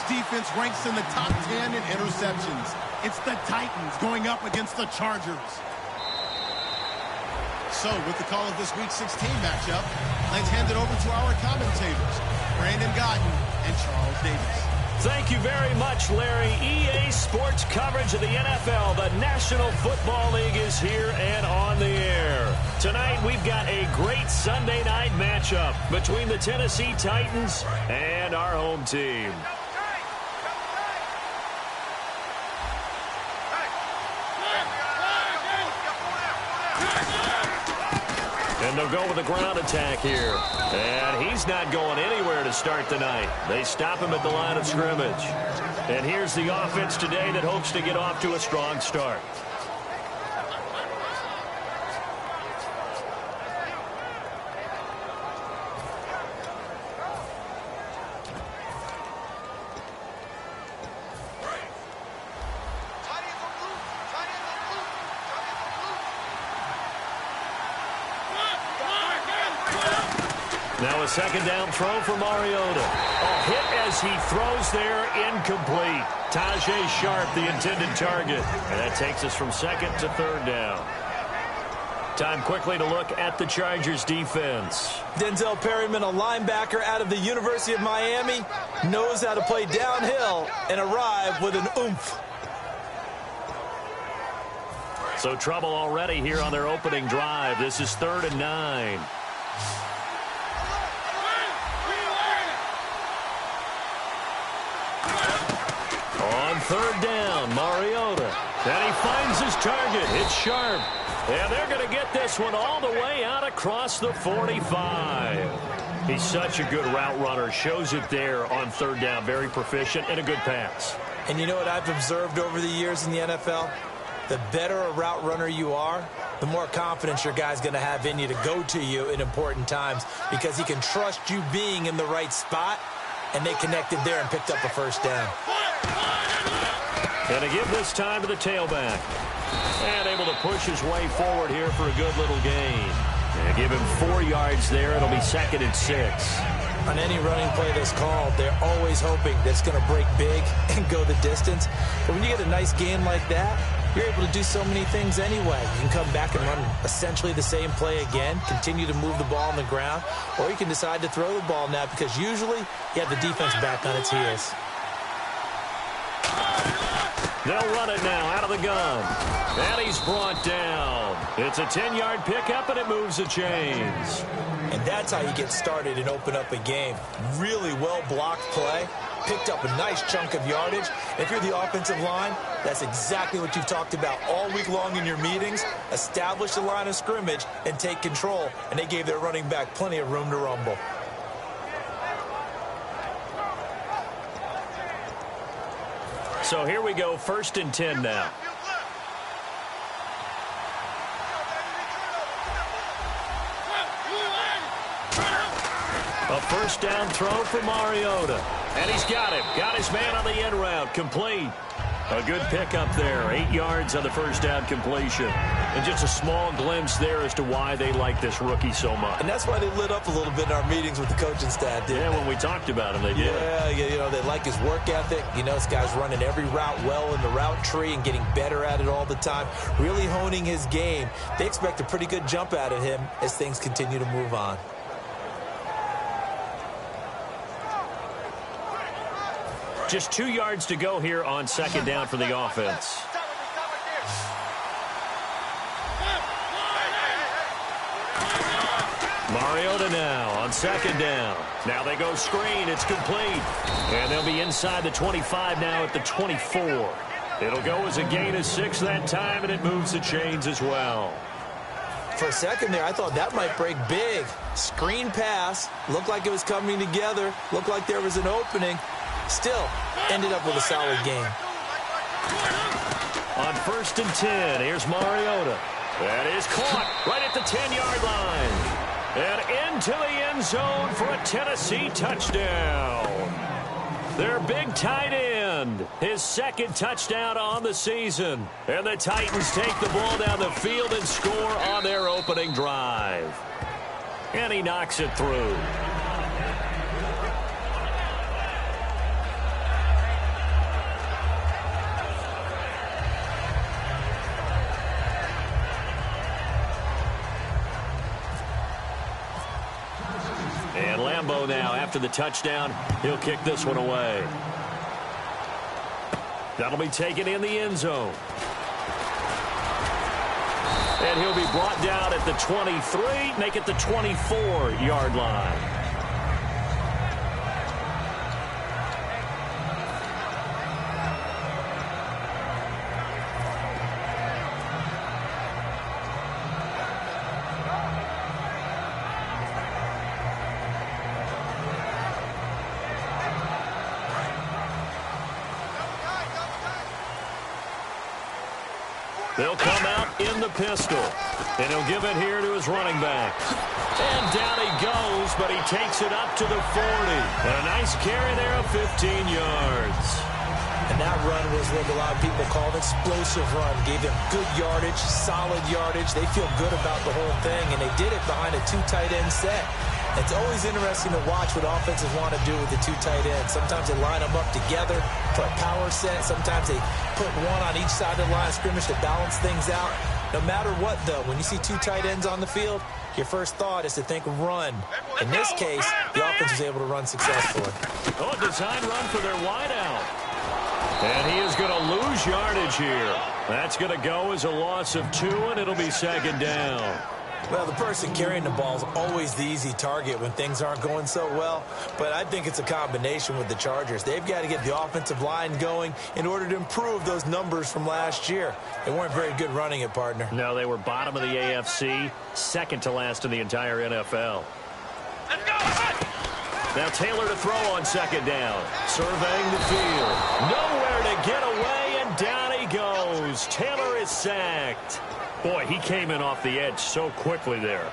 defense ranks in the top 10 in interceptions. It's the Titans going up against the Chargers. So, with the call of this Week 16 matchup, let's hand it over to our commentators, Brandon Gaudin and Charles Davis. Thank you very much, Larry. EA Sports coverage of the NFL. The National Football League is here and on the air. Tonight, we've got a great Sunday night matchup between the Tennessee Titans and our home team. And they'll go with a ground attack here. And he's not going anywhere to start the night. They stop him at the line of scrimmage. And here's the offense today that hopes to get off to a strong start. Now a second down throw for Mariota. A hit as he throws there, incomplete. Tajae Sharpe, the intended target. And that takes us from second to third down. Time quickly to look at the Chargers defense. Denzel Perryman, a linebacker out of the University of Miami, knows how to play downhill and arrive with an oomph. So trouble already here on their opening drive. This is 3rd and 9. On 3rd down, Mariota. And he finds his target. It's Sharpe. And they're going to get this one all the way out across the 45. He's such a good route runner. Shows it there on 3rd down. Very proficient and a good pass. And you know what I've observed over the years in the NFL? The better a route runner you are, the more confidence your guy's going to have in you to go to you in important times because he can trust you being in the right spot, and they connected there and picked up a first down. Going to give this time to the tailback. And able to push his way forward here for a good little gain. And give him 4 yards there. It'll be 2nd and 6. On any running play that's called, they're always hoping that it's going to break big and go the distance. But when you get a nice gain like that, you're able to do so many things anyway. You can come back and run essentially the same play again, continue to move the ball on the ground, or you can decide to throw the ball now because usually you have the defense back on its heels. They'll run it now out of the gun. And he's brought down. It's a 10-yard pickup, and it moves the chains. And that's how you get started and open up a game. Really well-blocked play. Picked up a nice chunk of yardage. If you're the offensive line, that's exactly what you've talked about all week long in your meetings. Establish the line of scrimmage and take control. And they gave their running back plenty of room to rumble. So here we go, 1st and 10 now. A first down throw for Mariota. And he's got him. Got his man on the end route. Complete. A good pickup there. 8 yards on the first down completion. And just a small glimpse there as to why they like this rookie so much. And that's why they lit up a little bit in our meetings with the coaching staff, didn't they? When we talked about him, they did. Yeah, you know, they like his work ethic. You know, this guy's running every route well in the route tree and getting better at it all the time. Really honing his game. They expect a pretty good jump out of him as things continue to move on. Just 2 yards to go here on 2nd down for the offense. Mariota now on 2nd down. Now they go screen. It's complete. And they'll be inside the 25 now at the 24. It'll go as a gain of 6 that time, and it moves the chains as well. For a second there, I thought that might break big. Screen pass. Looked like it was coming together. Looked like there was an opening. Still ended up with a solid game. On 1st and 10, here's Mariota. That is caught right at the 10-yard line. And into the end zone for a Tennessee touchdown. Their big tight end, his 2nd touchdown on the season. And the Titans take the ball down the field and score on their opening drive. And he knocks it through. Lambeau now after the touchdown. He'll kick this one away. That'll be taken in the end zone. And he'll be brought down at the 23, make it the 24-yard line. They'll come out in the pistol, and he'll give it here to his running back. And down he goes, but he takes it up to the 40. And a nice carry there of 15 yards. And that run was what a lot of people call an explosive run. Gave them good yardage, solid yardage. They feel good about the whole thing, and they did it behind a two tight end set. It's always interesting to watch what offenses want to do with the two tight ends. Sometimes they line them up together for a power set. Sometimes they put one on each side of the line of scrimmage to balance things out. No matter what, though, when you see two tight ends on the field, your first thought is to think run. In this case, the offense was able to run successfully. Oh, a design run for their wideout. And he is going to lose yardage here. That's going to go as a loss of 2, and it'll be second down. Well, the person carrying the ball is always the easy target when things aren't going so well. But I think it's a combination with the Chargers. They've got to get the offensive line going in order to improve those numbers from last year. They weren't very good running it, partner. No, they were bottom of the AFC, second to last in the entire NFL. Let's go! Now Taylor to throw on second down. Surveying the field. Nowhere to get away, and down he goes. Taylor is sacked. Boy, he came in off the edge so quickly there.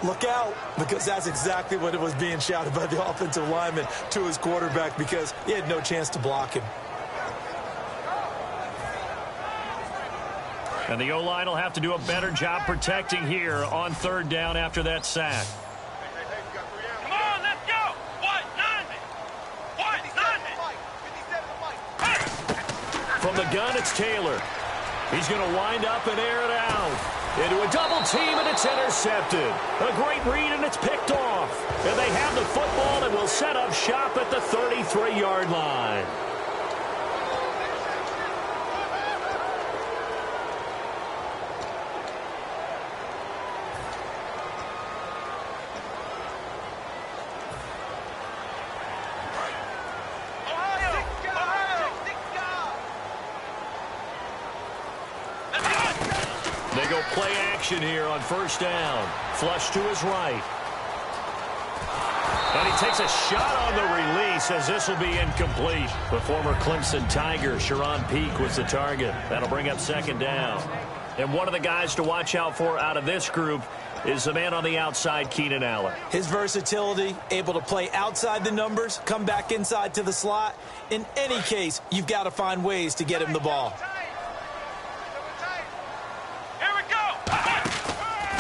Look out, because that's exactly what it was being shouted by the offensive lineman to his quarterback, because he had no chance to block him. And the O-line will have to do a better job protecting here on third down after that sack. Come on, let's go! What? From the gun, it's Taylor. He's going to wind up and air it out. Into a double team, and it's intercepted. A great read, and it's picked off. And they have the football and will set up shop at the 33-yard line. They go play action here on first down. Flush to his right. And he takes a shot on the release as this will be incomplete. The former Clemson Tiger, Sharon Peak, was the target. That'll bring up second down. And one of the guys to watch out for out of this group is the man on the outside, Keenan Allen. His versatility, able to play outside the numbers, come back inside to the slot. In any case, you've got to find ways to get him the ball.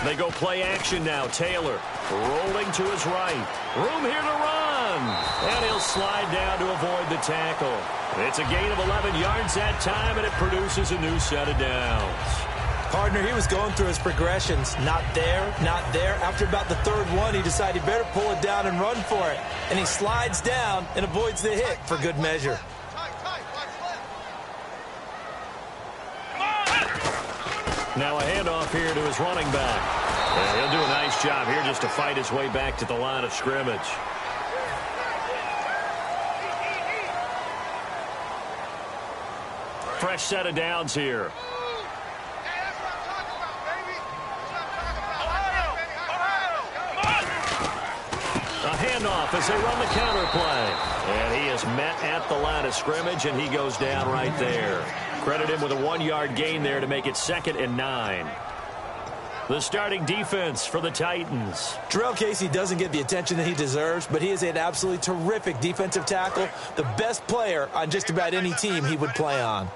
They go play action now. Taylor rolling to his right. Room here to run. And he'll slide down to avoid the tackle. It's a gain of 11 yards that time, and it produces a new set of downs. Partner, he was going through his progressions. Not there, not there. After about the third one, he decided he better pull it down and run for it. And he slides down and avoids the hit for good measure. Now a handoff here to his running back. And he'll do a nice job here just to fight his way back to the line of scrimmage. Fresh set of downs here. A handoff as they run the counter play. And he is met at the line of scrimmage, and he goes down right there. Credit him with a 1-yard gain there to make it 2nd and 9. The starting defense for the Titans. Jarrell Casey doesn't get the attention that he deserves, but he is an absolutely terrific defensive tackle, the best player on just about any team he would play on.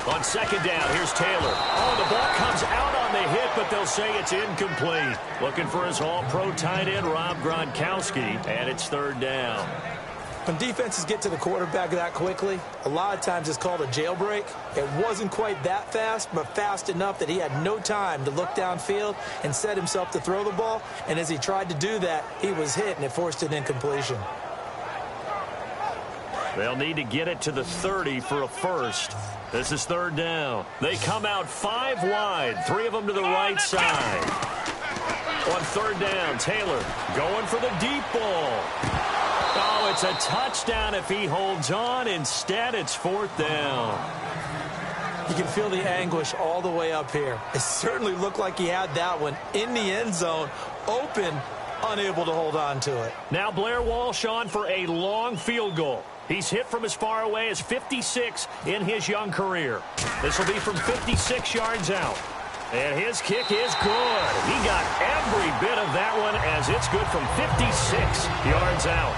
On second down, here's Taylor. Oh, the ball comes out on the hit, but they'll say it's incomplete. Looking for his all-pro tight end, Rob Gronkowski, and it's third down. When defenses get to the quarterback that quickly, a lot of times it's called a jailbreak. It wasn't quite that fast, but fast enough that he had no time to look downfield and set himself to throw the ball. And as he tried to do that, he was hit, and it forced an incompletion. They'll need to get it to the 30 for a first. This is third down. They come out 5 wide, 3 of them to the right side. On third down, Taylor going for the deep ball. Oh, it's a touchdown if he holds on. Instead, it's fourth down. You can feel the anguish all the way up here. It certainly looked like he had that one in the end zone, open, unable to hold on to it. Now Blair Walsh on for a long field goal. He's hit from as far away as 56 in his young career. This will be from 56 yards out. And his kick is good. He got every bit of that one as it's good from 56 yards out.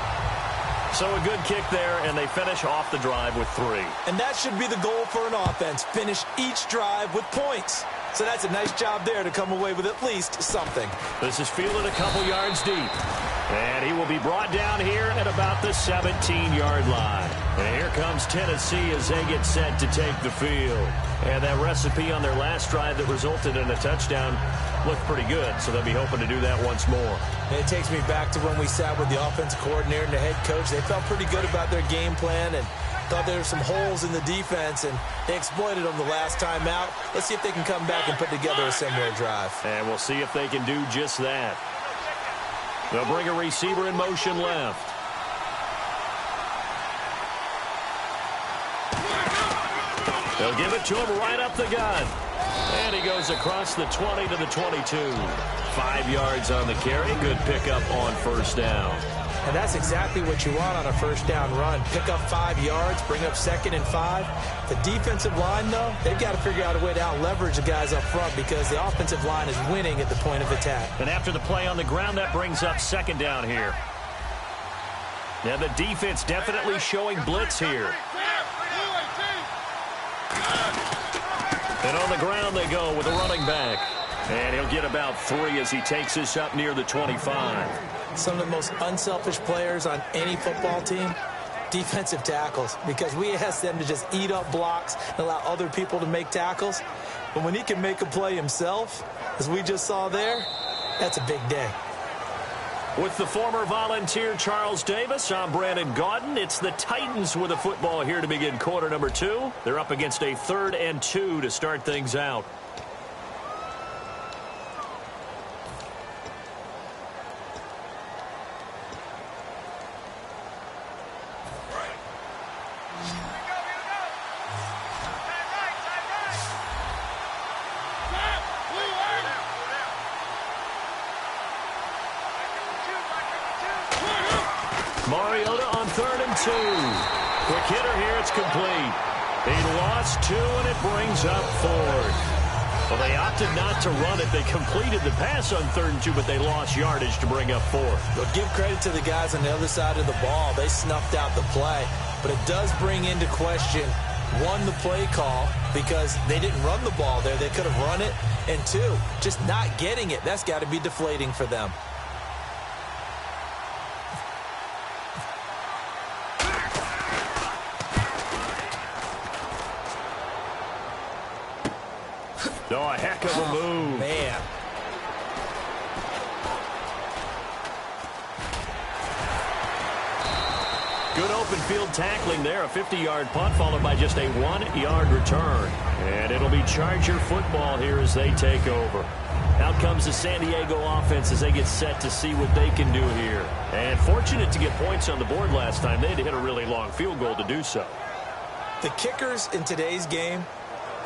So a good kick there, and they finish off the drive with 3. And that should be the goal for an offense. Finish each drive with points. So that's a nice job there to come away with at least something. This is fielded a couple yards deep. And he will be brought down here at about the 17-yard line. And here comes Tennessee as they get set to take the field. And that recipe on their last drive that resulted in a touchdown looked pretty good, so they'll be hoping to do that once more. And it takes me back to when we sat with the offensive coordinator and the head coach. They felt pretty good about their game plan and thought there were some holes in the defense, and they exploited them the last time out. Let's see if they can come back and put together a similar drive. And we'll see if they can do just that. They'll bring a receiver in motion left. They'll give it to him right up the gut. And he goes across the 20 to the 22. 5 yards on the carry. Good pickup on first down. And that's exactly what you want on a first down run. Pick up 5 yards, bring up 2nd and 5. The defensive line, though, they've got to figure out a way to out-leverage the guys up front because the offensive line is winning at the point of attack. And after the play on the ground, that brings up 2nd down here. Now the defense definitely showing blitz here. And on the ground they go with a running back. And he'll get about 3 as he takes this up near the 25. Some of the most unselfish players on any football team, defensive tackles, because we ask them to just eat up blocks and allow other people to make tackles. But when he can make a play himself, as we just saw there, that's a big day. With the former Volunteer Charles Davis, I'm Brandon Gaudin. It's the Titans with a football here to begin quarter number 2. They're up against a 3rd and 2 to start things out. Mariota on 3rd and 2. Quick hitter here, it's complete. He lost 2, and it brings up 4th. Well, they opted not to run it. They completed the pass on 3rd and 2, but they lost yardage to bring up 4th. But give credit to the guys on the other side of the ball. They snuffed out the play. But it does bring into question, 1, the play call, because they didn't run the ball there. They could have run it. And 2, just not getting it. That's got to be deflating for them. Oh, a heck of a move. Man. Good open field tackling there. A 50-yard punt followed by just a 1-yard return. And it'll be Charger football here as they take over. Out comes the San Diego offense as they get set to see what they can do here. And fortunate to get points on the board last time. They had to hit a really long field goal to do so. The kickers in today's game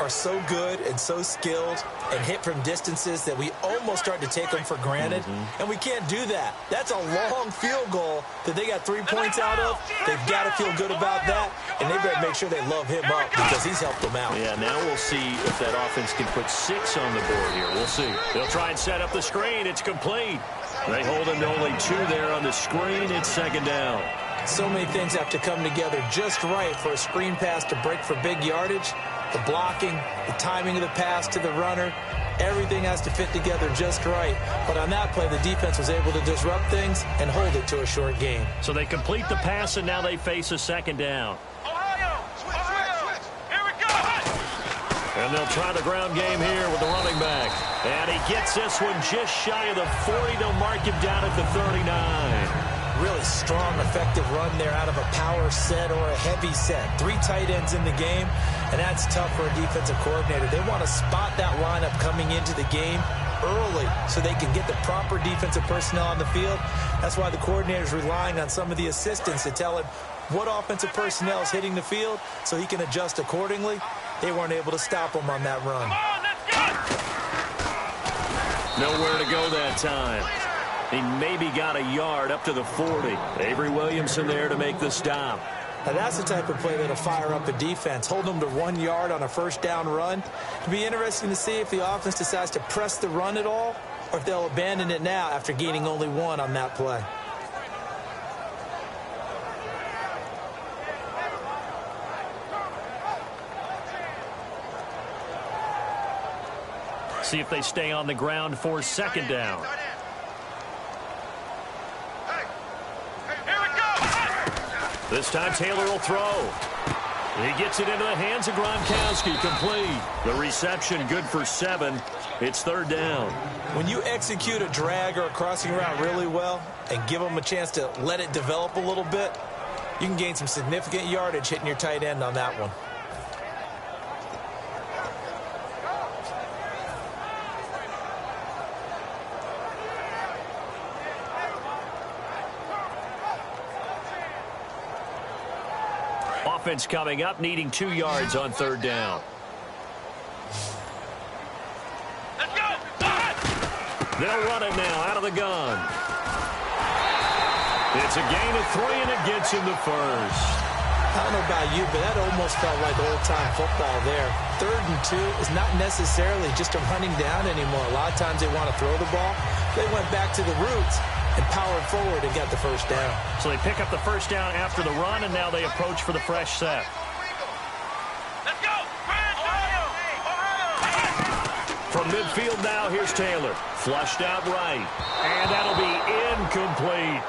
are so good and so skilled and hit from distances that we almost start to take them for granted. And we can't do that. That's a long field goal that they got 3 points out of. They've got to feel good about that, and they better make sure they love him up because he's helped them out. Yeah, now we'll see if that offense can put 6 on the board here. We'll see. They'll try and set up the screen. It's complete. They hold him to only 2 there on the screen. It's 2nd down. So many things have to come together just right for a screen pass to break for big yardage. The blocking, the timing of the pass to the runner, everything has to fit together just right. But on that play, the defense was able to disrupt things and hold it to a short game. So they complete the pass, and now they face a second down. Ohio! Switch! Here we go! And they'll try the ground game here with the running back. And he gets this one just shy of the 40. They'll mark him down at the 39. Really strong, effective run there out of a power set or a heavy set. 3 tight ends in the game, and that's tough for a defensive coordinator. They want to spot that lineup coming into the game early so they can get the proper defensive personnel on the field. That's why the coordinator is relying on some of the assistants to tell him what offensive personnel is hitting the field so he can adjust accordingly. They weren't able to stop him on that run. Come on, let's go! Nowhere to go that time. He maybe got a yard up to the 40. Avery Williamson there to make the stop. Now that's the type of play that'll fire up a defense. Hold them to 1 yard on a first down run. It'll be interesting to see if the offense decides to press the run at all or if they'll abandon it now after gaining only 1 on that play. See if they stay on the ground for second down. This time Taylor will throw. He gets it into the hands of Gronkowski, complete. The reception good for 7. It's third down. When you execute a drag or a crossing route really well and give them a chance to let it develop a little bit, you can gain some significant yardage hitting your tight end on that one. Offense coming up, needing 2 yards on third down. Let's go! They'll run it now out of the gun. It's a gain of 3, and it gets him the first. I don't know about you, but that almost felt like old-time football there. 3rd and 2 is not necessarily just a running down anymore. A lot of times they want to throw the ball. They went back to the roots and powered forward and got the first down. So they pick up the first down after the run, and now they approach for the fresh set. Let's go! Ohio! From midfield now, here's Taylor. Flushed out right. And that'll be incomplete.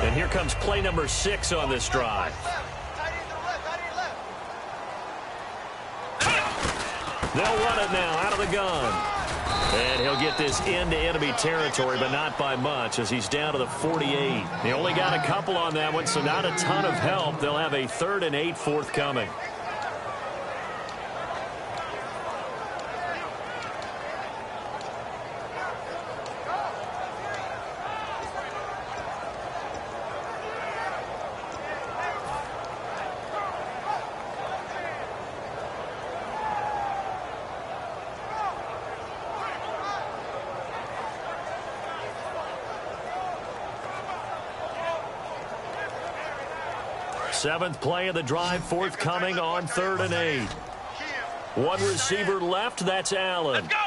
And here comes play number 6 on this drive. They'll run it now out of the gun. And he'll get this into enemy territory, but not by much as he's down to the 48. They only got a couple on that one, so not a ton of help. They'll have a 3rd and 8 forthcoming. Seventh play of the drive forthcoming on 3rd and 8. One receiver left, that's Allen. Let's go!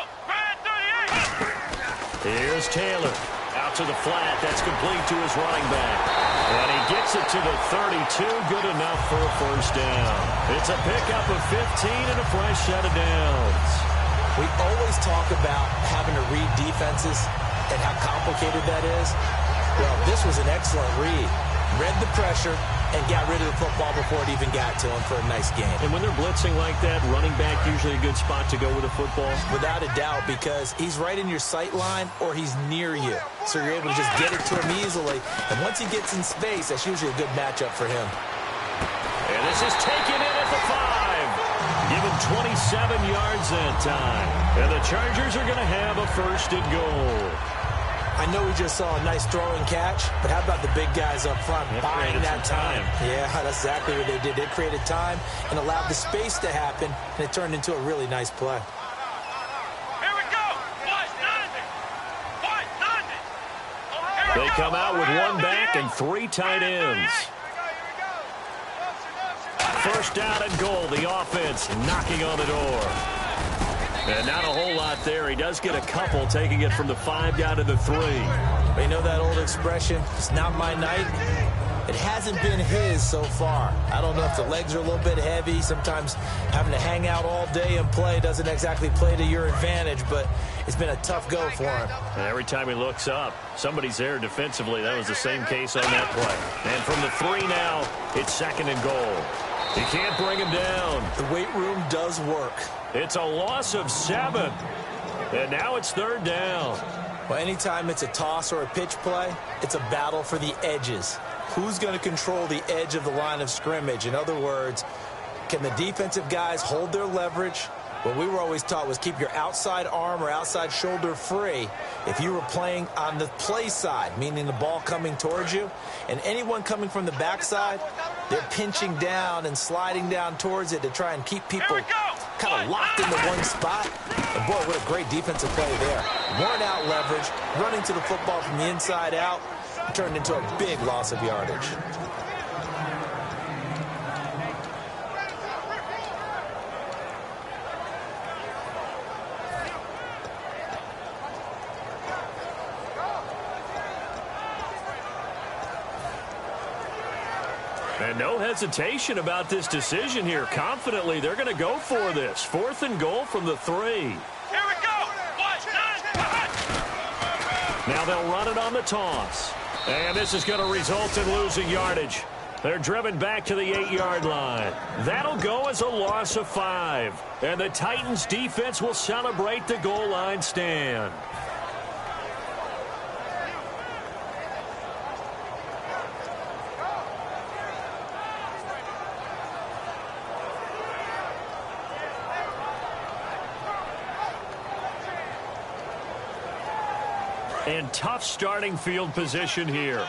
Here's Taylor. Out to the flat, that's complete to his running back. And he gets it to the 32, good enough for a first down. It's a pickup of 15 and a fresh set of downs. We always talk about having to read defenses and how complicated that is. Well, this was an excellent read. Read the pressure and got rid of the football before it even got to him for a nice game. And when they're blitzing like that, running back usually a good spot to go with the football? Without a doubt, because he's right in your sight line or he's near you. So you're able to just get it to him easily. And once he gets in space, that's usually a good matchup for him. And this is taken in at the 5. Give him 27 yards that time. And the Chargers are going to have a 1st and goal. I know we just saw a nice throwing catch, but how about the big guys up front buying that time? Yeah, that's exactly what they did. They created time and allowed the space to happen, and it turned into a really nice play. Here we go! They come out with 1 back and 3 tight ends. First down and goal, the offense knocking on the door. And not a whole lot spot there. He does get a couple, taking it from the 5 down to the 3. You know that old expression, it's not my night? It hasn't been his so far. I don't know if the legs are a little bit heavy. Sometimes having to hang out all day and play doesn't exactly play to your advantage, but it's been a tough go for him. And every time he looks up, somebody's there defensively. That was the same case on that play. And from the 3 now, it's 2nd and goal. He can't bring him down. The weight room does work. It's a loss of 7. And now it's 3rd down. Well, anytime it's a toss or a pitch play, it's a battle for the edges. Who's going to control the edge of the line of scrimmage? In other words, can the defensive guys hold their leverage? What we were always taught was keep your outside arm or outside shoulder free if you were playing on the play side, meaning the ball coming towards you. And anyone coming from the backside, they're pinching down and sliding down towards it to try and keep people kind of locked into one spot. And boy, what a great defensive play there. Worn out leverage, running to the football from the inside out, turned into a big loss of yardage. And no hesitation about this decision here. Confidently, they're going to go for this. 4th and goal from the 3. Here we go. 1, 9, now they'll run it on the toss. And this is going to result in losing yardage. They're driven back to the 8-yard line. That'll go as a loss of 5. And the Titans defense will celebrate the goal line stand. And tough starting field position here.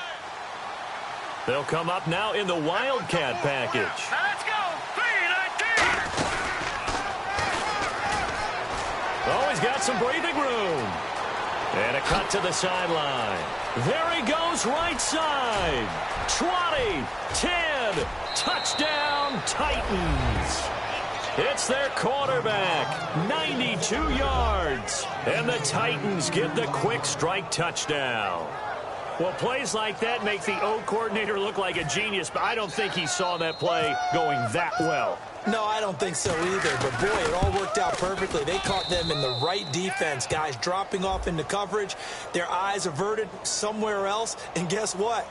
They'll come up now in the Wildcat package. Now let's go. 3-19. Oh, he's got some breathing room. And a cut to the sideline. There he goes, right side. 20, 10, touchdown Titans. It's their quarterback, 92 yards. And the Titans get the quick strike touchdown. Well, plays like that make the O coordinator look like a genius, but I don't think he saw that play going that well. No, I don't think so either, but boy, it all worked out perfectly. They caught them in the right defense, guys dropping off into coverage, their eyes averted somewhere else, and guess what?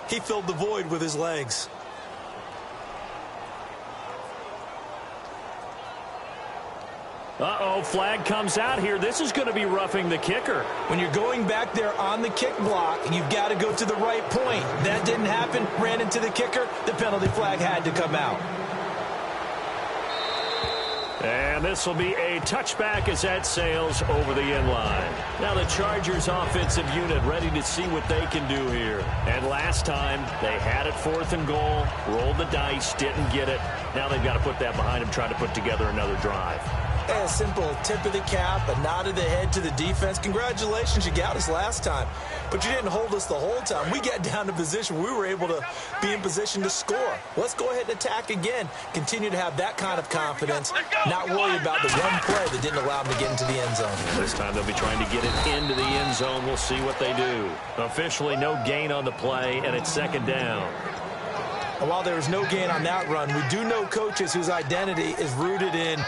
He filled the void with his legs. Uh-oh, flag comes out here. This is going to be roughing the kicker. When you're going back there on the kick block, you've got to go to the right point. That didn't happen, ran into the kicker, the penalty flag had to come out. And this will be a touchback as that sails over the end line. Now the Chargers offensive unit ready to see what they can do here. And last time they had it 4th and goal, rolled the dice, didn't get it. Now they've got to put that behind them, try to put together another drive. A simple tip of the cap, a nod of the head to the defense. Congratulations, you got us last time. But you didn't hold us the whole time. We got down to position. We were able to be in position to score. Let's go ahead and attack again. Continue to have that kind of confidence. Not worry about the one play that didn't allow them to get into the end zone. This time they'll be trying to get it into the end zone. We'll see what they do. Officially no gain on the play, and it's 2nd down. And while there was no gain on that run, we do know coaches whose identity is rooted in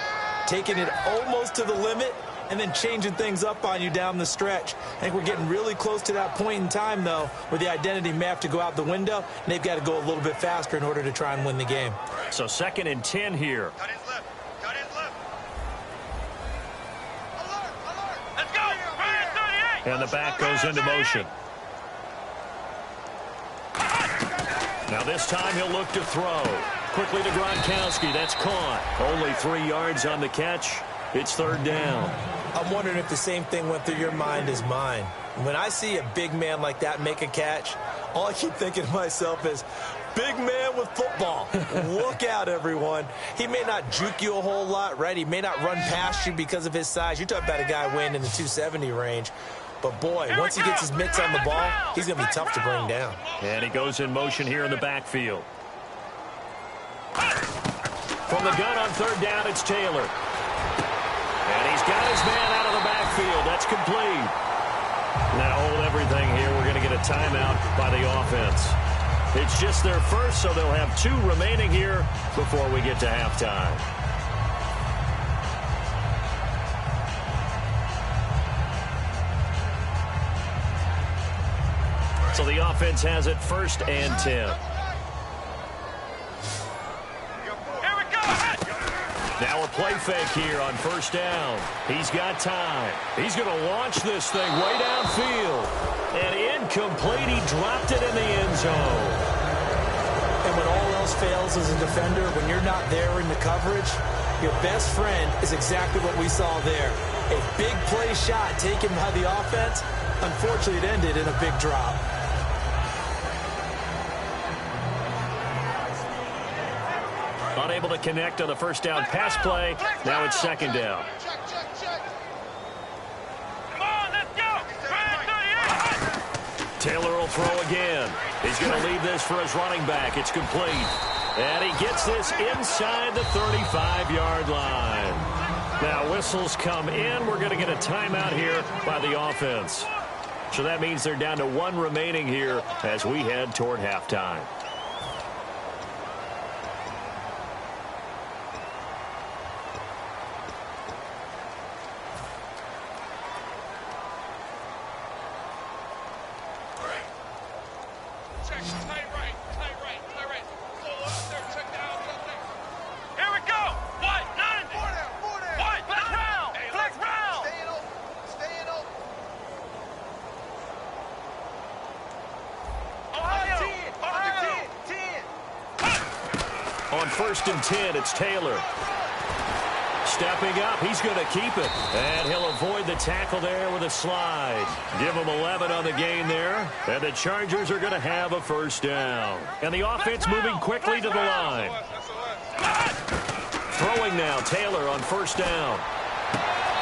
taking it almost to the limit and then changing things up on you down the stretch. I think we're getting really close to that point in time, though, where the identity may have to go out the window, and they've got to go a little bit faster in order to try and win the game. So 2nd and 10 here. Cut his lip. Cut his lip. Alert, alert. Let's go. 38. And the back goes into motion. Now this time he'll look to throw. Quickly to Gronkowski. That's caught. Only 3 yards on the catch. It's 3rd down. I'm wondering if the same thing went through your mind as mine. When I see a big man like that make a catch, all I keep thinking to myself is, big man with football. Look out, everyone. He may not juke you a whole lot, right? He may not run past you because of his size. You're talking about a guy weighing in the 270 range. But, boy, once he gets his mitts on the ball, he's going to be tough to bring down. And he goes in motion here in the backfield. From the gun on 3rd down, it's Taylor. And he's got his man out of the That's complete. Now hold everything here. We're going to get a timeout by the offense. It's just their first, so they'll have 2 remaining here before we get to halftime. So the offense has it 1st and 10. Here we go. Now a play fake here on 1st down. He's got time. He's going to launch this thing way downfield. And incomplete. He dropped it in the end zone. And when all else fails as a defender, when you're not there in the coverage, your best friend is exactly what we saw there. A big play shot taken by the offense. Unfortunately, it ended in a big drop. Unable to connect on the 1st down pass play. Now it's 2nd down. Come on, let's go. Taylor will throw again. He's going to leave this for his running back. It's complete. And he gets this inside the 35-yard line. Now whistles come in. We're going to get a timeout here by the offense. So that means they're down to 1 remaining here as we head toward halftime. Here we go. What? 90. What? Flex round. Flex round. Ohio. 10. On 1st and 10, it's Taylor. Stepping up, he's going to keep it. And he'll avoid the tackle there with a slide. Give him 11 on the gain there. And the Chargers are going to have a 1st down. And the offense moving quickly to the line. Throwing now, Taylor on 1st down.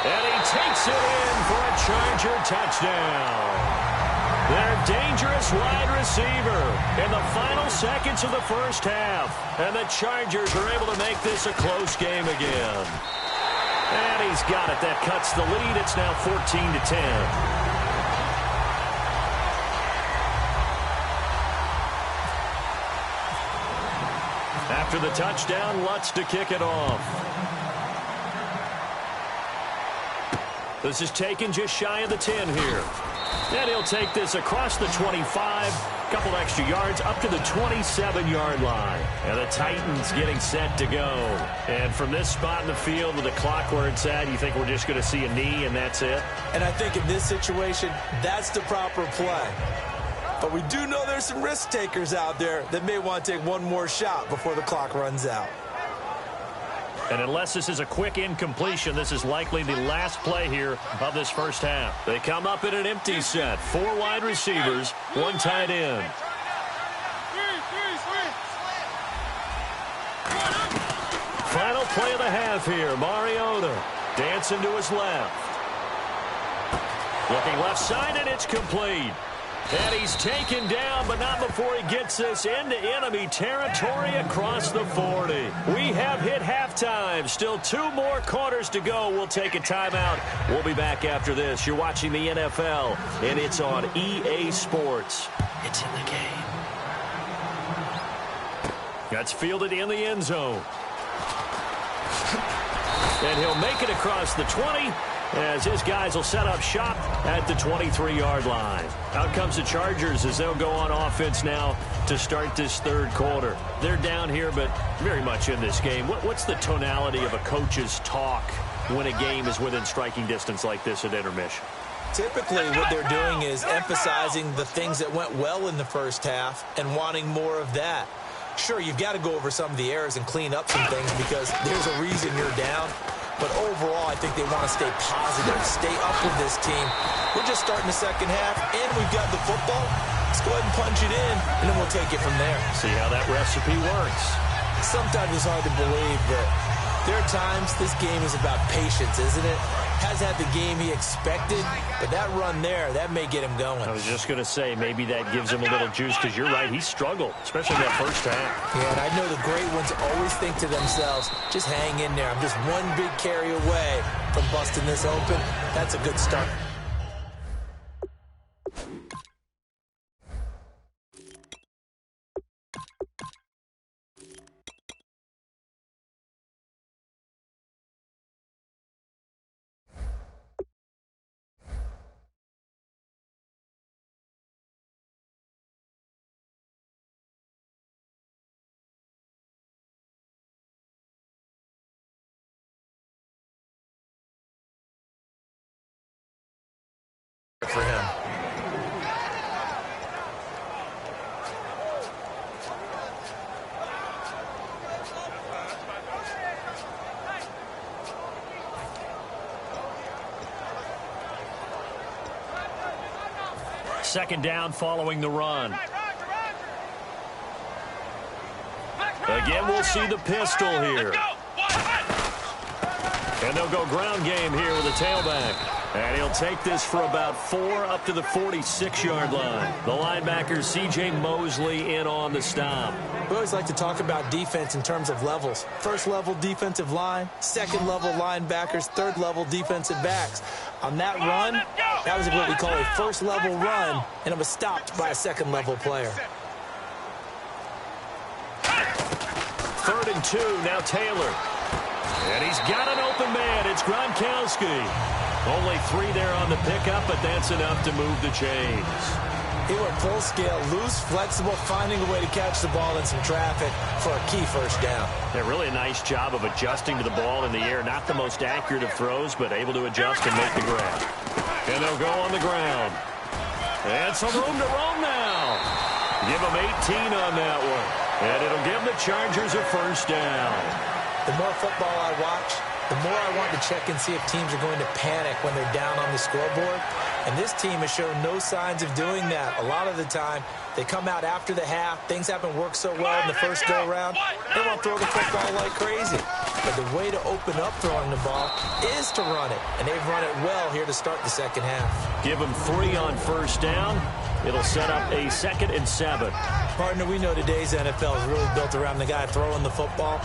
And he takes it in for a Charger touchdown. Their dangerous wide receiver in the final seconds of the 1st half. And the Chargers are able to make this a close game again. And he's got it. That cuts the lead. It's now 14-10. After the touchdown, Lutz to kick it off. This is taken just shy of the 10 here. And he'll take this across the 25, a couple extra yards, up to the 27-yard line. And the Titans getting set to go. And from this spot in the field with the clock where it's at, you think we're just going to see a knee and that's it? And I think in this situation, that's the proper play. But we do know there's some risk takers out there that may want to take one more shot before the clock runs out. And unless this is a quick incompletion, this is likely the last play here of this 1st half. They come up in an empty set. 4 wide receivers, 1 tight end. Final play of the half here. Mariota dancing to his left. Looking left side, and it's complete. And he's taken down, but not before he gets this into enemy territory across the 40. We have hit halftime. Still 2 more quarters to go. We'll take a timeout. We'll be back after this. You're watching the NFL, and it's on EA Sports. It's in the game. That's fielded in the end zone. And he'll make it across the 20. As his guys will set up shop at the 23-yard line. Out comes the Chargers as they'll go on offense now to start this 3rd quarter. They're down here, but very much in this game. What's the tonality of a coach's talk when a game is within striking distance like this at intermission? Typically, what they're doing is emphasizing the things that went well in the 1st half and wanting more of that. Sure, you've got to go over some of the errors and clean up some things because there's a reason you're down. But overall, I think they want to stay positive, stay up with this team. We're just starting the 2nd half, and we've got the football. Let's go ahead and punch it in, and then we'll take it from there. See how that recipe works. Sometimes it's hard to believe, but there are times this game is about patience, isn't it? Has had the game he expected, but that run there, that may get him going. I was just going to say, maybe that gives him a little juice, because you're right, he struggled, especially that 1st half. Yeah, and I know the great ones always think to themselves, just hang in there. I'm just one big carry away from busting this open. That's a good start. for him. Second down following the run. Again, we'll see the pistol here. And they'll go ground game here with a tailback. And he'll take this for about 4 up to the 46-yard line. The linebacker, C.J. Mosley, in on the stop. We always like to talk about defense in terms of levels. First-level defensive line, second-level linebackers, third-level defensive backs. On that run, that was what we call a first-level run, and it was stopped by a second-level player. 3rd and 2, now Taylor. And he's got an open man. It's Gronkowski. Only 3 there on the pickup, but that's enough to move the chains. He went full scale, loose, flexible, finding a way to catch the ball in some traffic for a key first down. Yeah, really a nice job of adjusting to the ball in the air. Not the most accurate of throws, but able to adjust and make the grab. And they'll go on the ground. And some room to roam now. Give them 18 on that one. And it'll give the Chargers a first down. The more football I watch, the more I want to check and see if teams are going to panic when they're down on the scoreboard. And this team has shown no signs of doing that. A lot of the time, they come out after the half. Things haven't worked so well in the first go-around. They won't throw the football like crazy. But the way to open up throwing the ball is to run it. And they've run it well here to start the second half. Give them 3 on first down. It'll set up a 2nd and 7. Partner, we know today's NFL is really built around the guy throwing the football.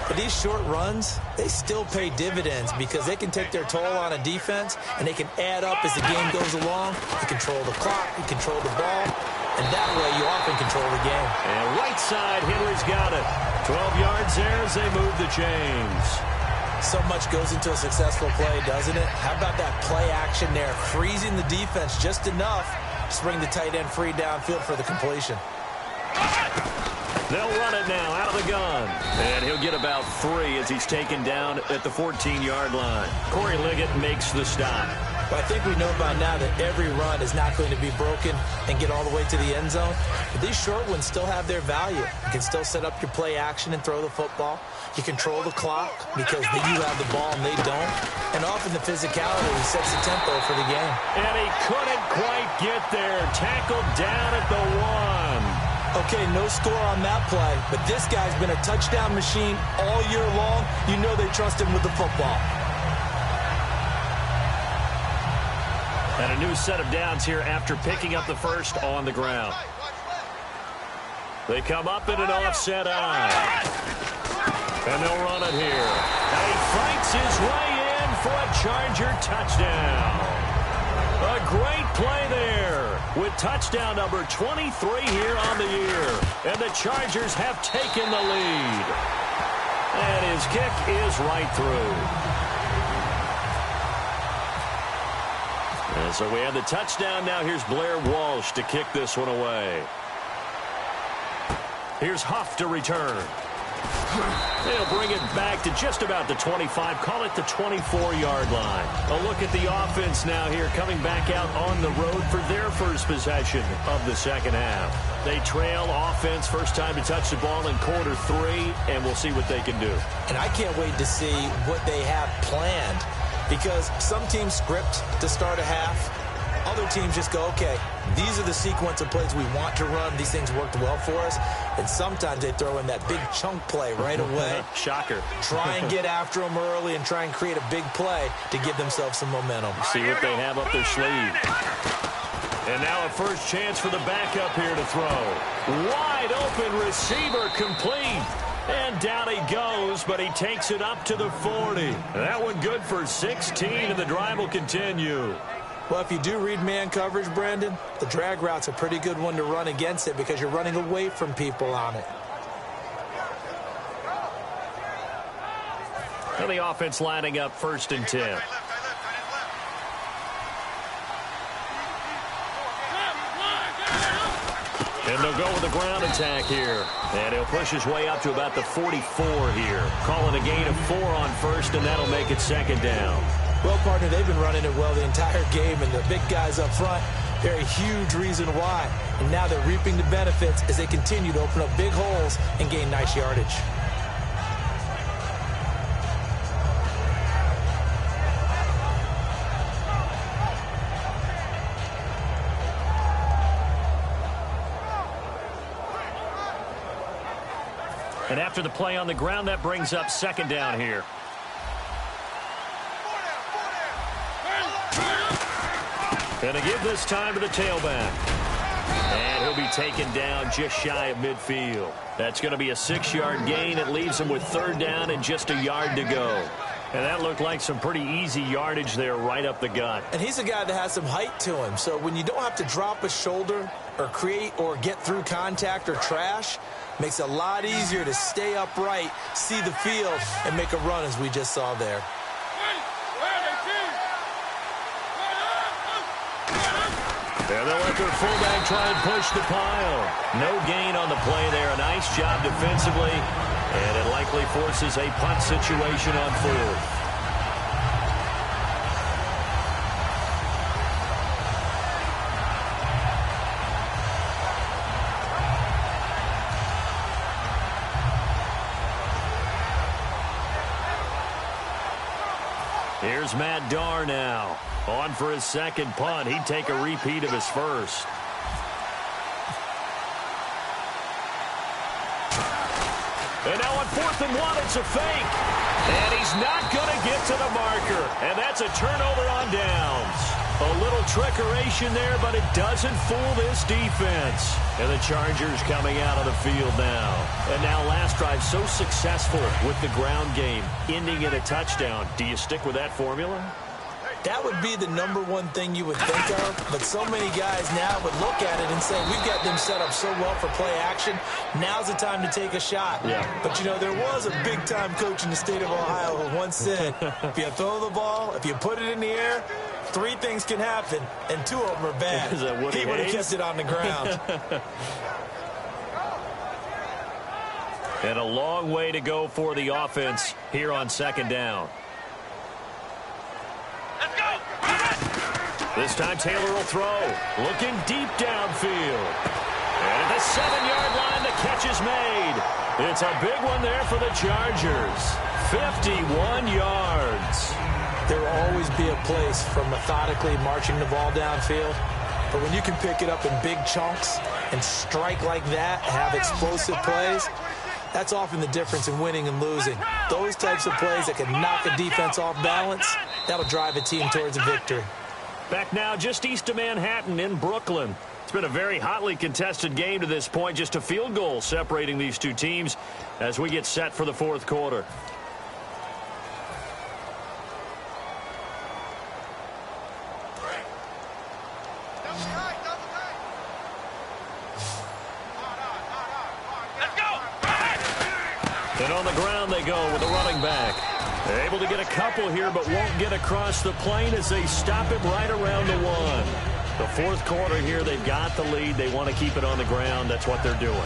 But these short runs, they still pay dividends because they can take their toll on a defense, and they can add up as the game goes along. You control the clock, you control the ball, and that way you often control the game. And right side, Henry's got it. 12 yards there as they move the chains. So much goes into a successful play, doesn't it? How about that play action there, freezing the defense just enough to bring the tight end free downfield for the completion. They'll run it now out of the gun. And he'll get about 3 as he's taken down at the 14-yard line. Corey Liggett makes the stop. But I think we know by now that every run is not going to be broken and get all the way to the end zone. But these short ones still have their value. You can still set up your play action and throw the football. You control the clock because you have the ball and they don't. And often the physicality sets the tempo for the game. And he couldn't quite get there. Tackled down at the 1. Okay, no score on that play, but this guy's been a touchdown machine all year long. You know they trust him with the football. And a new set of downs here after picking up the first on the ground. They come up in an offset eye. And they'll run it here. And he fights his way in for a Charger touchdown. A great play there with touchdown number 23 here on the year. And the Chargers have taken the lead. And his kick is right through. And so we have the touchdown. Now here's Blair Walsh to kick this one away. Here's Huff to return. They'll bring it back to just about the 25, call it the 24-yard line. A look at the offense now here, coming back out on the road for their first possession of the second half. They trail offense, first time to touch the ball in quarter 3, and we'll see what they can do. And I can't wait to see what they have planned, because some teams script to start a half. Other teams just go, okay, these are the sequence of plays we want to run. These things worked well for us. And sometimes they throw in that big chunk play right away. Shocker. Try and get after them early and try and create a big play to give themselves some momentum. See what they have up their sleeve. And now a first chance for the backup here to throw. Wide open receiver complete. And down he goes, but he takes it up to the 40. That one good for 16, and the drive will continue. Well, if you do read man coverage, Brandon, the drag route's a pretty good one to run against it because you're running away from people on it. And the offense lining up 1st and 10. And they'll go with a ground attack here. And he'll push his way up to about the 44 here. Calling a gain of 4 on first, and that'll make it 2nd down. Well, partner, they've been running it well the entire game, and the big guys up front, they're a huge reason why. And now they're reaping the benefits as they continue to open up big holes and gain nice yardage. And after the play on the ground, that brings up second down here. And to give this time to the tailback. And he'll be taken down just shy of midfield. That's going to be a 6-yard gain. It leaves him with third down and just a yard to go. And that looked like some pretty easy yardage there right up the gut. And he's a guy that has some height to him. So when you don't have to drop a shoulder or create or get through contact or trash, makes it a lot easier to stay upright, see the field, and make a run as we just saw there. And they'll let their fullback try and push the pile. No gain on the play there. A nice job defensively. And it likely forces a punt situation on fourth. Here's Matt Darr now. On for his second punt. He'd take a repeat of his first. And now on 4th and 1, it's a fake. And he's not going to get to the marker. And that's a turnover on downs. A little trickeration there, but it doesn't fool this defense. And the Chargers coming out of the field now. And now last drive so successful with the ground game, ending in a touchdown. Do you stick with that formula? That would be the #1 thing you would think of, but so many guys now would look at it and say, we've got them set up so well for play action, now's the time to take a shot. Yeah. But, you know, there was a big-time coach in the state of Ohio who once said, if you throw the ball, if you put it in the air, 3 things can happen, and 2 of them are bad. Is that Woody He would have Hayes? kept it on the ground. And a long way to go for the offense here on second down. This time Taylor will throw. Looking deep downfield. And at the 7-yard line, the catch is made. It's a big one there for the Chargers. 51 yards. There will always be a place for methodically marching the ball downfield. But when you can pick it up in big chunks and strike like that, have explosive plays, that's often the difference in winning and losing. Those types of plays that can knock a defense off balance, that'll drive a team towards a victory. Back now just east of Manhattan in Brooklyn. It's been a very hotly contested game to this point. Just a field goal separating these two teams as we get set for the fourth quarter. And on the ground they go with the running back. They're able to get a couple here, but won't get across the plane as they stop him right around the 1. The fourth quarter here, they've got the lead. They want to keep it on the ground. That's what they're doing.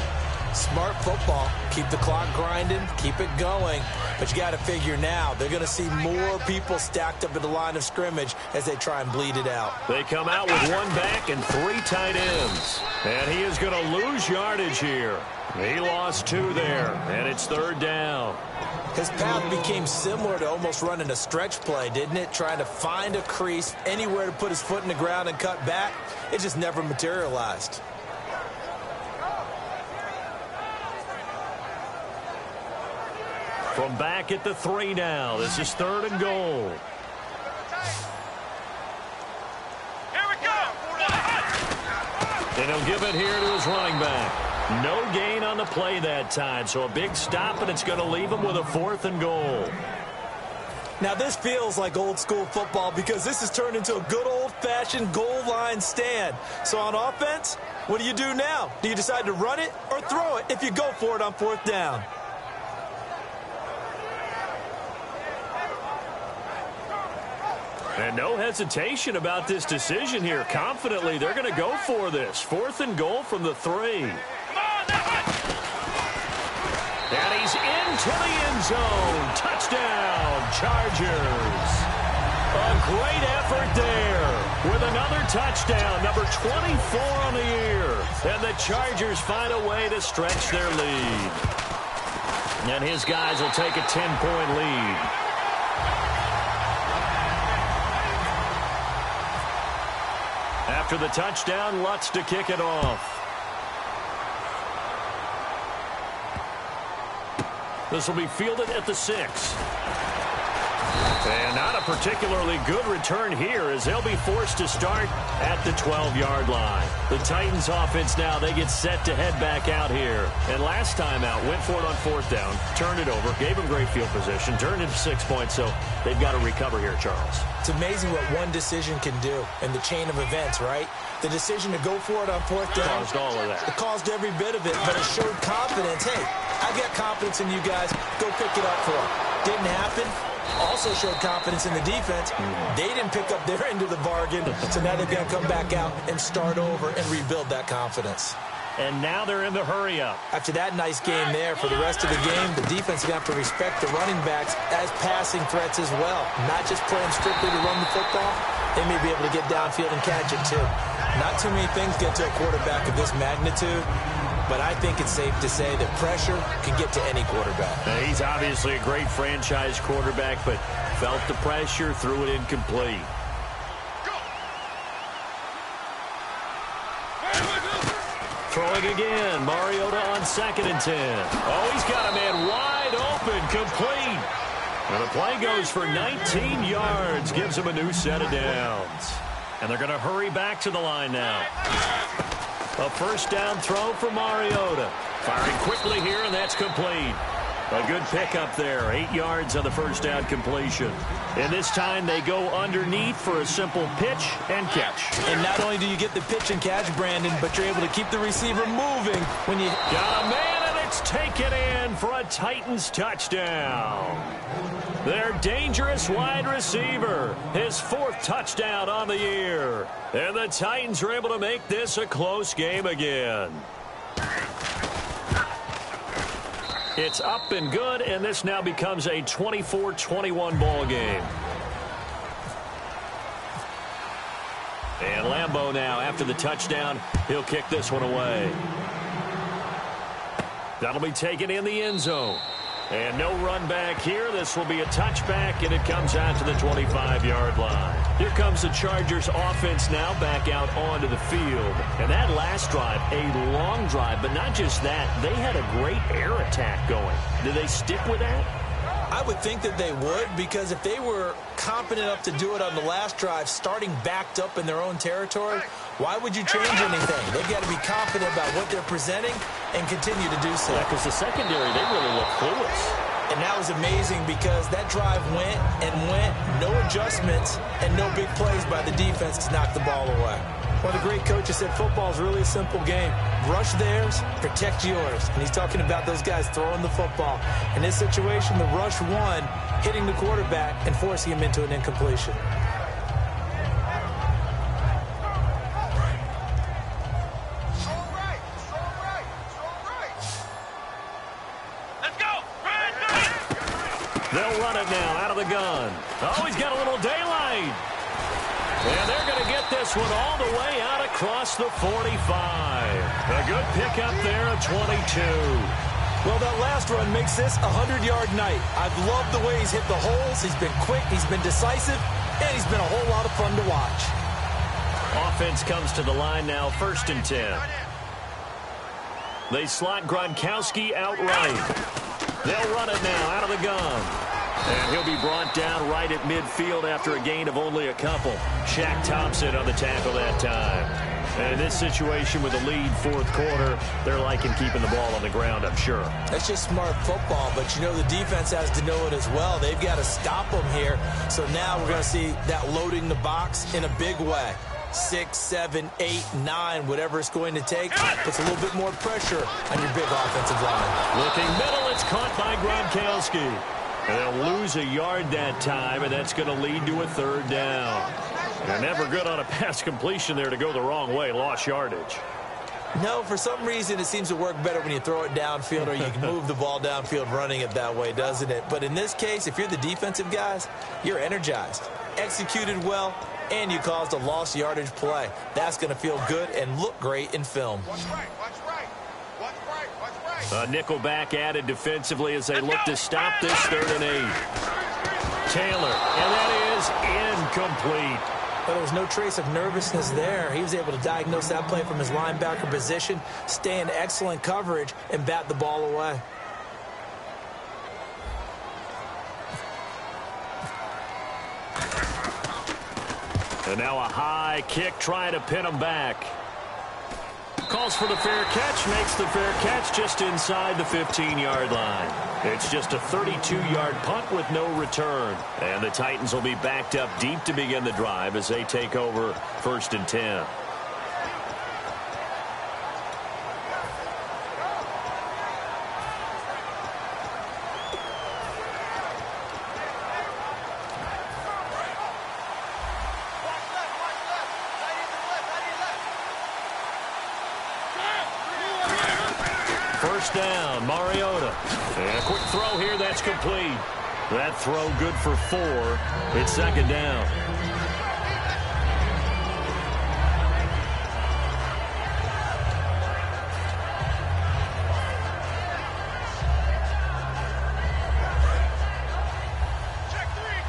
Smart football. Keep the clock grinding. Keep it going. But you got to figure now, they're going to see more people stacked up at the line of scrimmage as they try and bleed it out. They come out with 1 back and 3 tight ends. And he is going to lose yardage here. He lost 2 there, and it's third down. His path became similar to almost running a stretch play, didn't it? Trying to find a crease, anywhere to put his foot in the ground and cut back. It just never materialized. From back at the 3 now. This is 3rd and goal. Here we go. And he'll give it here to his running back. No gain on the play that time, so a big stop, and it's going to leave him with a 4th and goal. Now, this feels like old-school football because this has turned into a good old-fashioned goal line stand. So on offense, what do you do now? Do you decide to run it or throw it if you go for it on 4th down? And no hesitation about this decision here. Confidently, they're going to go for this. 4th and goal from the 3. And he's into the end zone. Touchdown, Chargers. A great effort there with another touchdown, number 24 on the year. And the Chargers find a way to stretch their lead. And his guys will take a 10-point lead. After the touchdown, Lutz to kick it off. This will be fielded at the 6. And not a particularly good return here as they'll be forced to start at the 12-yard line. The Titans offense now, they get set to head back out here. And last time out, went for it on 4th down, turned it over, gave them great field position, turned it to 6 points, so they've got to recover here, Charles. It's amazing what one decision can do in the chain of events, right? The decision to go for it on 4th down. Caused all of that. It caused every bit of it, but it showed confidence. Hey, I've got confidence in you guys. Go pick it up for them. Didn't happen. Also showed confidence in the defense. They didn't pick up their end of the bargain, so now they're going to come back out and start over and rebuild that confidence. And now they're in the hurry-up. After that nice game there, for the rest of the game, the defense is going to have to respect the running backs as passing threats as well. Not just playing strictly to run the football. They may be able to get downfield and catch it, too. Not too many things get to a quarterback of this magnitude, but I think it's safe to say that pressure can get to any quarterback. Now, he's obviously a great franchise quarterback, but felt the pressure, threw it incomplete. Throwing again, Mariota on 2nd and 10. Oh, he's got a man wide open, complete. And the play goes for 19 yards, gives him a new set of downs. And they're going to hurry back to the line now. A 1st down throw for Mariota. Firing quickly here, and that's complete. A good pickup there. 8 yards on the 1st down completion. And this time they go underneath for a simple pitch and catch. And not only do you get the pitch and catch, Brandon, but you're able to keep the receiver moving when you... Got a man, and it's taken in for a Titans touchdown. Their dangerous wide receiver, his 4th touchdown on the year. And the Titans are able to make this a close game again. It's up and good, and this now becomes a 24-21 ball game. And Lambeau now, after the touchdown, he'll kick this one away. That'll be taken in the end zone. And no run back here. This will be a touchback, and it comes out to the 25-yard line. Here comes the Chargers offense now back out onto the field. And that last drive, a long drive, but not just that. They had a great air attack going. Do they stick with that? I would think that they would, because if they were competent enough to do it on the last drive, starting backed up in their own territory, why would you change anything? They've got to be confident about what they're presenting and continue to do so. Yeah, because the secondary, they really look clueless. And that was amazing because that drive went and went, no adjustments, and no big plays by the defense to knock the ball away. One of the great coaches said football is really a simple game. Rush theirs, protect yours. And he's talking about those guys throwing the football. In this situation, the rush won, hitting the quarterback and forcing him into an incompletion. They'll run it now out of the gun. Oh, he's got a little daylight. And they're going to get this one all the way out across the 45. A good pickup there at 22. Well, that last run makes this a 100-yard night. I've loved the way he's hit the holes. He's been quick, he's been decisive, and he's been a whole lot of fun to watch. Offense comes to the line now, 1st and 10. They slot Gronkowski outright. They'll run it now out of the gun. And he'll be brought down right at midfield after a gain of only a couple. Shaq Thompson on the tackle that time. And in this situation with a lead 4th quarter, they're liking keeping the ball on the ground, I'm sure. That's just smart football, but you know the defense has to know it as well. They've got to stop them here. So now we're going to see that loading the box in a big way. 6, 7, 8, 9, whatever it's going to take, puts a little bit more pressure on your big offensive line. Looking middle, it's caught by Gronkowski. And they'll lose a yard that time, and that's going to lead to a 3rd down. They're never good on a pass completion there to go the wrong way. Lost yardage. No, for some reason it seems to work better when you throw it downfield or you can move the ball downfield running it that way, doesn't it? But in this case, if you're the defensive guys, you're energized, executed well, and you caused a lost yardage play. That's going to feel good and look great in film. Watch right, watch right. Watch right, watch right. A nickel back added defensively as they look to stop this 3rd and 8. Taylor, and that is incomplete. But there was no trace of nervousness there. He was able to diagnose that play from his linebacker position, stay in excellent coverage, and bat the ball away. And now a high kick trying to pin him back. Calls for the fair catch, makes the fair catch just inside the 15-yard line. It's just a 32-yard punt with no return. And the Titans will be backed up deep to begin the drive as they take over 1st and 10. First down, Mariota. And a quick throw here, that's complete. That throw good for 4. It's 2nd down. Check three.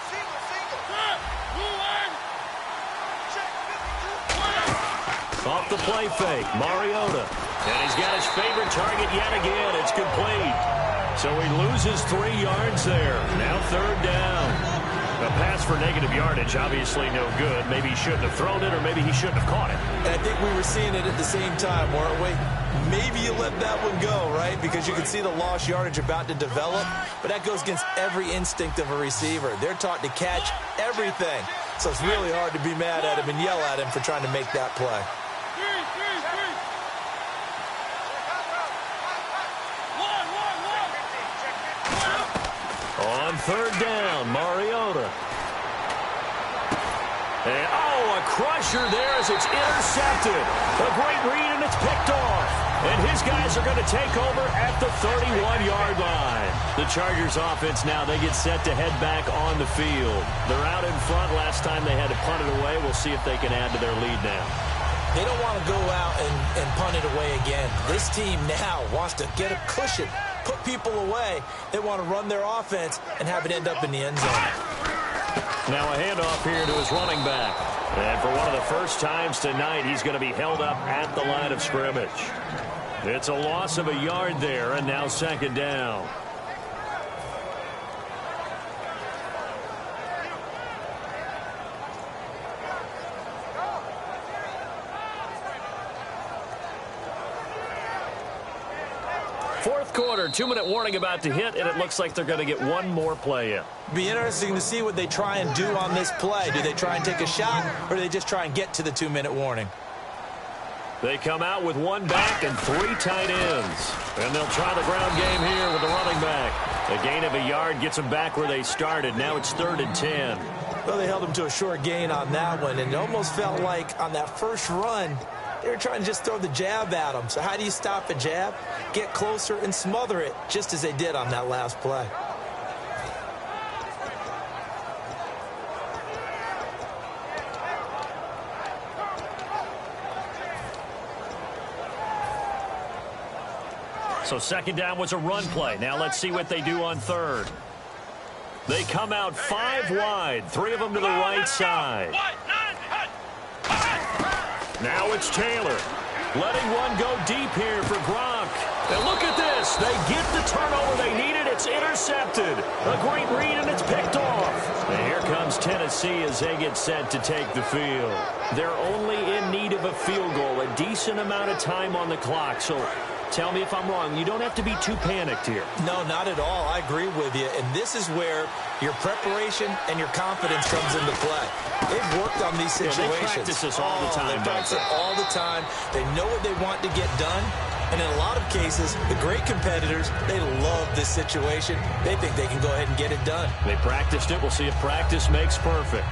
Single. Check 52. Off the play fake, Mariota. And he's got his favorite target yet again. It's complete. So he loses 3 yards there. Now 3rd down. A pass for negative yardage, obviously no good. Maybe he shouldn't have thrown it, or maybe he shouldn't have caught it. And I think we were seeing it at the same time, weren't we? Maybe you let that one go, right? Because you can see the lost yardage about to develop. But that goes against every instinct of a receiver. They're taught to catch everything. So it's really hard to be mad at him and yell at him for trying to make that play. On 3rd down, Mariota. And, a crusher there as it's intercepted. A great read, and it's picked off. And his guys are going to take over at the 31-yard line. The Chargers offense now, they get set to head back on the field. They're out in front. Last time they had to punt it away. We'll see if they can add to their lead now. They don't want to go out and punt it away again. This team now wants to get a cushion, put people away. They want to run their offense and have it end up in the end zone. Now a handoff here to his running back. And for one of the first times tonight, he's going to be held up at the line of scrimmage. It's a loss of a yard there, and now 2nd down. Fourth quarter, 2-minute warning about to hit, and it looks like they're going to get one more play in. Be interesting to see what they try and do on this play. Do they try and take a shot, or do they just try and get to the 2-minute warning? They come out with 1 back and 3 tight ends. And they'll try the ground game here with the running back. A gain of a yard gets them back where they started. Now it's 3rd and 10. Well, they held them to a short gain on that one, and it almost felt like on that first run, they were trying to just throw the jab at them. So how do you stop a jab? Get closer and smother it, just as they did on that last play. So 2nd down was a run play. Now let's see what they do on 3rd. They come out 5 wide, 3 of them to the right side. Now it's Taylor, letting one go deep here for Gronk. And look at this. They get the turnover they needed. It's intercepted. A great read, and it's picked off. And here comes Tennessee as they get set to take the field. They're only in need of a field goal, a decent amount of time on the clock. So tell me if I'm wrong. You don't have to be too panicked here. No, not at all. I agree with you. And this is where your preparation and your confidence comes into play. They've worked on these situations. Yeah, they practice this all the time. They practice it all the time. They know what they want to get done. And in a lot of cases, the great competitors, they love this situation. They think they can go ahead and get it done. They practiced it. We'll see if practice makes perfect.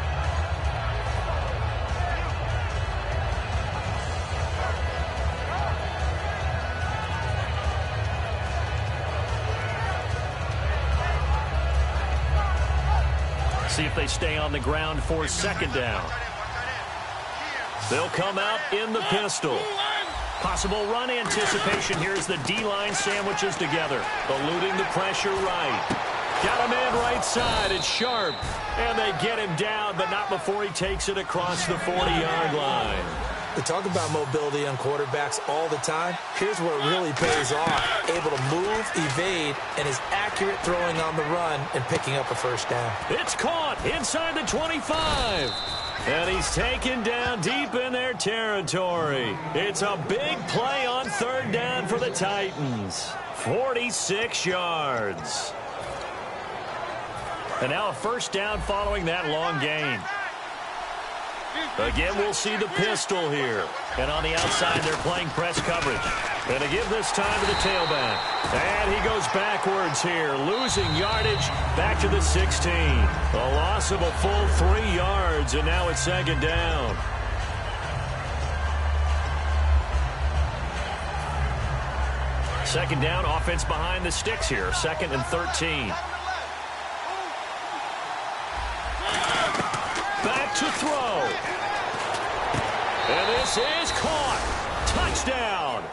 See if they stay on the ground for second down. They'll come out in the pistol. Possible run anticipation. Here's the D-line sandwiches together. Eluding the pressure right. Got a man right side. It's Sharp. And they get him down, but not before he takes it across the 40-yard line. We talk about mobility on quarterbacks all the time. Here's where it really pays off. Able to move, evade, and is accurate throwing on the run and picking up a first down. It's caught inside the 25. And he's taken down deep in their territory. It's a big play on third down for the Titans. 46 yards. And now a first down following that long gain. Again, we'll see the pistol here. And on the outside, they're playing press coverage. And to give this time to the tailback. And he goes backwards here, losing yardage back to the 16. A loss of a full 3 yards, and now it's second down. Second down, offense behind the sticks here. 2nd and 13. Back to throw. And this is caught. Touchdown.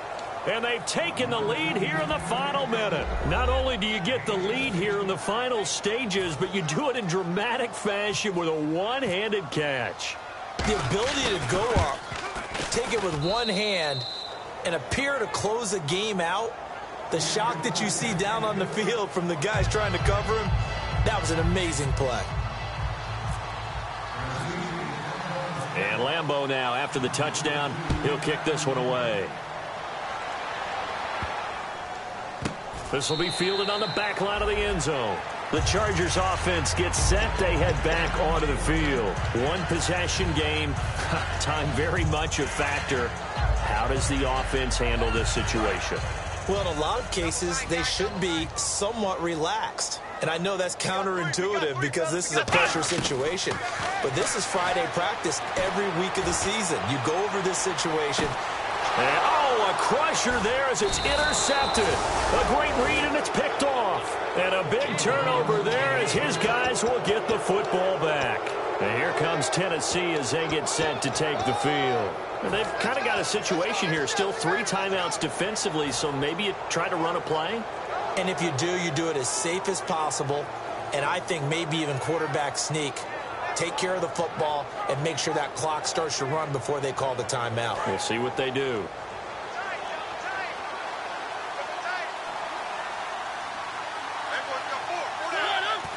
And they've taken the lead here in the final minute. Not only do you get the lead here in the final stages, but you do it in dramatic fashion with a one-handed catch. The ability to go up, take it with one hand, and appear to close a game out. The shock that you see down on the field from the guys trying to cover him, that was an amazing play. And Lambeau now, after the touchdown, he'll kick this one away. This will be fielded on the back line of the end zone. The Chargers offense gets set. They head back onto the field. One possession game. Time very much a factor. How does the offense handle this situation? Well, in a lot of cases, they should be somewhat relaxed. And I know that's counterintuitive because this is a pressure situation. But this is Friday practice every week of the season. You go over this situation. And, oh, a crusher there as it's intercepted. A great read, and it's picked off. And a big turnover there as his guys will get the football back. And here comes Tennessee as they get set to take the field. And they've kind of got a situation here. Still 3 timeouts defensively, so maybe you try to run a play. And if you do it as safe as possible. And I think maybe even quarterback sneak. Take care of the football and make sure that clock starts to run before they call the timeout. We'll see what they do.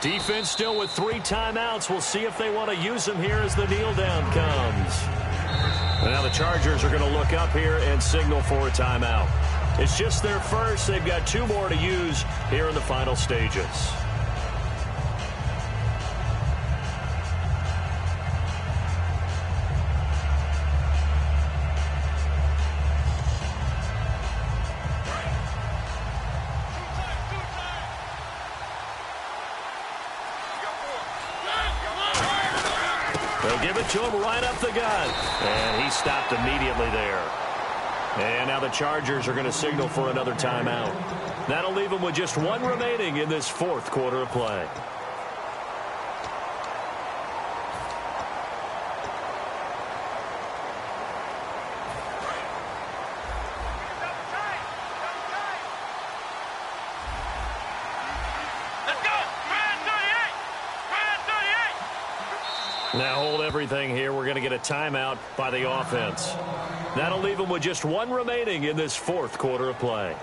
Defense still with 3 timeouts. We'll see if they want to use them here as the kneel down comes. Now the Chargers are going to look up here and signal for a timeout. It's just their first. They've got 2 more to use here in the final stages. They'll give it to him right up the gut. And he stopped immediately there. And now the Chargers are going to signal for another timeout. That'll leave them with just 1 remaining in this 4th quarter of play. Now hold everything here. We're going to get a timeout by the offense. That'll leave them with just 1 remaining in this 4th quarter of play.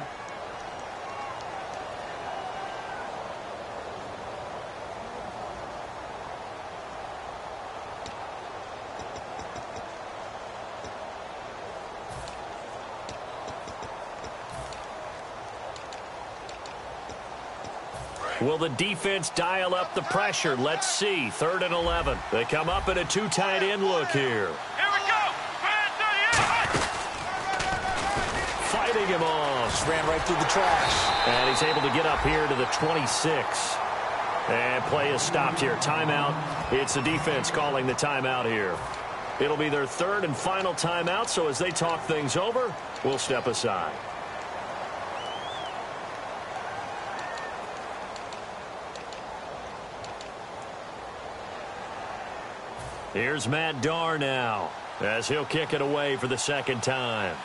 Will the defense dial up the pressure? Let's see. 3rd and 11. They come up in a 2 tight end look here. Here we go. Fighting him off. Just ran right through the trash. And he's able to get up here to the 26. And play is stopped here. Timeout. It's the defense calling the timeout here. It'll be their 3rd and final timeout, so as they talk things over, we'll step aside. Here's Matt Darr now as he'll kick it away for the second time.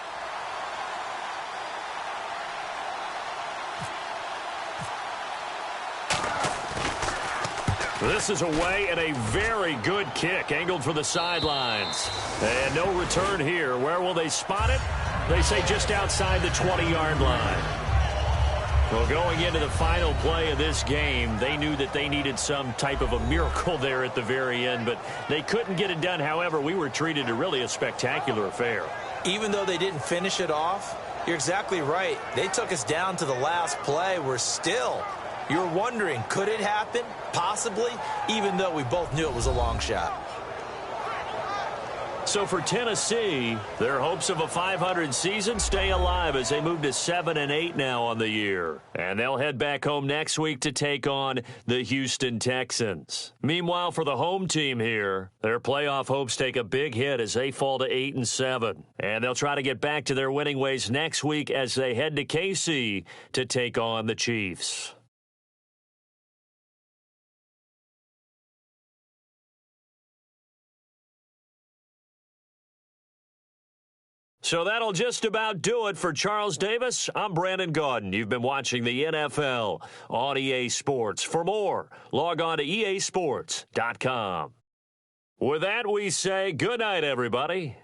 This is away and a very good kick angled for the sidelines. And no return here. Where will they spot it? They say just outside the 20-yard line. Well, going into the final play of this game, they knew that they needed some type of a miracle there at the very end, but they couldn't get it done. However, we were treated to really a spectacular affair. Even though they didn't finish it off, you're exactly right. They took us down to the last play. We're still, you're wondering, could it happen? Possibly, even though we both knew it was a long shot. So for Tennessee, their hopes of a 500 season stay alive as they move to 7-8 now on the year. And they'll head back home next week to take on the Houston Texans. Meanwhile, for the home team here, their playoff hopes take a big hit as they fall to 8-7. And they'll try to get back to their winning ways next week as they head to KC to take on the Chiefs. So that'll just about do it for Charles Davis. I'm Brandon Gaudin. You've been watching the NFL on EA Sports. For more, log on to easports.com. With that, we say good night, everybody.